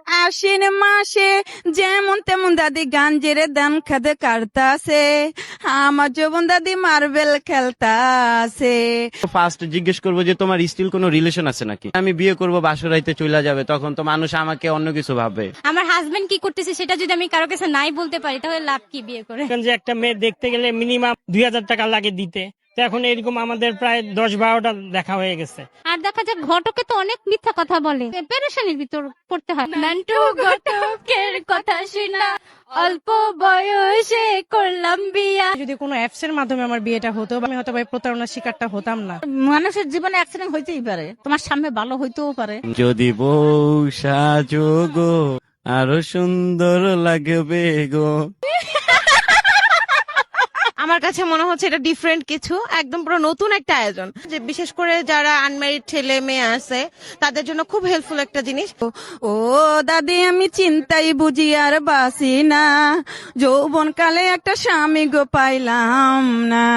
আশ্বিন মাসে যেমন তেমন দাদি গাঞ্জের দাম খাদে কাটতাছে, আমার যৌবন দাদি মার্বেল খেলতাছে। ফার্স্ট জিজ্ঞেস করবো যে তোমার স্টিল কোনো রিলেশন আছে নাকি। আমি বিয়ে করবো বাসরাইতে চলে যাবে, তখন তো মানুষ আমাকে অন্য কিছু ভাববে। আমার হাজবেন্ড কি করতেছে সেটা যদি আমি কারো কাছে নাই বলতে পারি তাহলে লাভ কি বিয়ে করে। যে একটা মেয়ে দেখতে গেলে মিনিমাম 2000 টাকা লাগে দিতে, তো এখন এরকম আমাদের প্রায় 10-12টা দেখা হয়ে গেছে। আর দেখা যায় ঘটকে তো অনেক মিথ্যা কথা বলে, পেরেশানির ভিতর পড়তে হয়। নান্টু ঘটকের কথা শুনা অল্প বয়সে করলাম বিয়া। যদি কোনো অ্যাপস এর মাধ্যমে আমার বিয়েটা হতো, আমি হয়তো ভাই প্রতারণার শিকারটা হতাম না। মানুষের জীবনে অ্যাক্সিডেন্ট হইতেই পারে, তোমার সামনে ভালো হইতেও পারে। যদি বউ সাজো গো আরো সুন্দর লাগবে গো। আমার কাছে মনে হচ্ছে এটা ডিফারেন্ট কিছু, একদম পুরো নতুন একটা আয়োজন, যে বিশেষ করে যারা আনম্যারিড ছেলে মেয়ে আছে তাদের জন্য খুব হেল্পফুল একটা জিনিস। ও দাদি আমি চিন্তাই বুঝি আর বাসি না, যৌবন কালে একটা স্বামী গো পাইলাম না।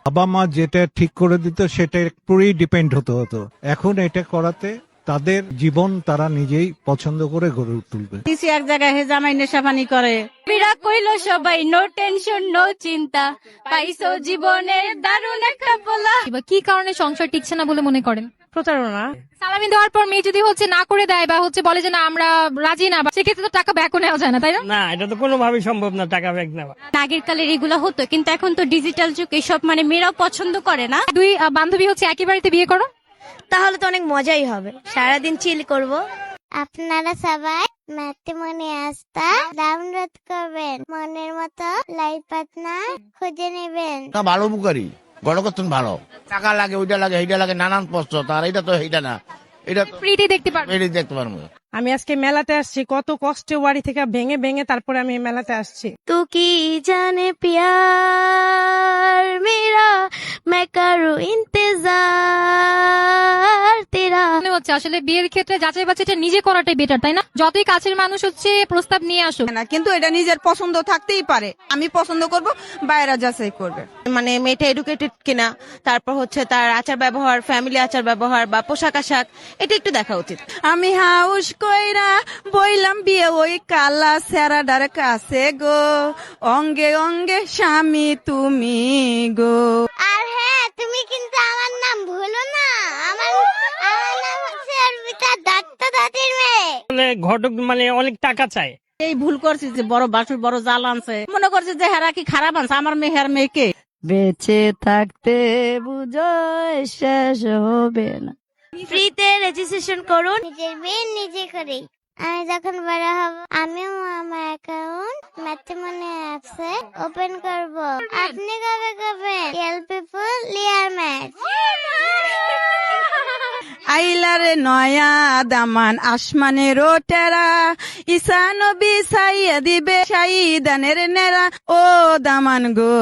বাবা মা যেটা ঠিক করে দিত সেটা পুরোই ডিপেন্ড হতো। এখন এটা করাতে তাদের জীবন তারা নিজেই পছন্দ করে গড়ে তুলবে। কিছু এক জায়গায় হে জামাই নেশাপানি করে, বিরা কইল সবাই নো টেনশন নো চিন্তা, পাইছো জীবনের দারুণ একটা বলা। কি কারণে সংসার টিকছে না বলে মনে করেন? প্রতারণা। সালামি দেওয়ার পর মেয়ে যদি না করে দেয় বা বলে যে না আমরা রাজি না, সেক্ষেত্রে তো টাকা ব্যাকও নেওয়া যায় না, তাই না? না, এটা তো কোনোভাবেই সম্ভব না টাকা ব্যাক নেওয়া। আগের কালের এগুলো হতো, কিন্তু এখন তো ডিজিটাল যুগ, এসব মানে মেয়েরাও পছন্দ করে না। দুই বান্ধবী একই বাড়িতে বিয়ে করো, তাহলে তো অনেক মজাই হবে, সারাদিন চিল করব। আপনারা সবাই ম্যাট্রিমনি আস্থা ডাউনলোড করবেন, মনের মতো লাইফ পার্টনার খুঁজে নেবেন। ভালো উপকারী গণকর্তন ভালো, টাকা লাগে ওইটা লাগে এইটা লাগে নানান প্রশ্ন, তার এটা তো এইটা না, এটা ফ্রিতে দেখতে পারবে। দেখতে পারবো। আমি আজকে মেলাতে আসছি, কত কষ্টে বাড়ি থেকে ভেঙে ভেঙে তারপরে আমি এই মেলাতে আসছি। তু কি জানে প্যার মেরা मैं करूं इंतजार तेरा। মনে হচ্ছে আসলে বিয়ের ক্ষেত্রে যাচাই বাছাইটা নিজে করাটাই বেটার, তাই না? যতই কাছের মানুষ প্রস্তাব নিয়ে আসুক না কিন্তু এটা নিজের পছন্দ থাকতেই পারে, আমি পছন্দ করব, বাইরে যাচাই করবে। মানে মেয়েটা এডুকেটেড কিনা, তারপর হচ্ছে তার আচার ব্যবহার, ফ্যামিলি আচার ব্যবহার বা পোশাক আশাক, এটা একটু দেখা উচিত। আমি হাউস কইরা বইলাম বিয়ে ওই কালা সেরাডার কাছে গো, অঙ্গে অঙ্গে স্বামী তুমি গো। আর হ্যাঁ, তুমি কিন্তু আমার নাম ভুলো না, আমার নাম হচ্ছে অর্পিতা দত্ত দাদির মেয়ে। ঘটক মানে অনেক টাকা চায়। এই ভুল করছি যে বড় বাসুর বড় জাল আনছে, মনে করছে যে হেরা কি খারাপ আনছে, আমার মেয়ের মেয়েকে বেঁচে থাকতে বুঝোয় শেষ হবে না। ফ্রিতে রেজিস্ট্রেশন করুন, নিজের বিয়ে নিজে করি। আমি যখন বড় হব আমিও আমার অ্যাকাউন্ট ম্যাট্রিমনি অ্যাপসে ওপেন করব। আপনি কবে করবেন? রিয়েল পিপল লিয়ার ম্যাচ। আইলারে নয়া দামান আসমানেরও টেরা, ঈসা নবী সাইয়া দিবে সাইদানের নেরা, ও দামান গো।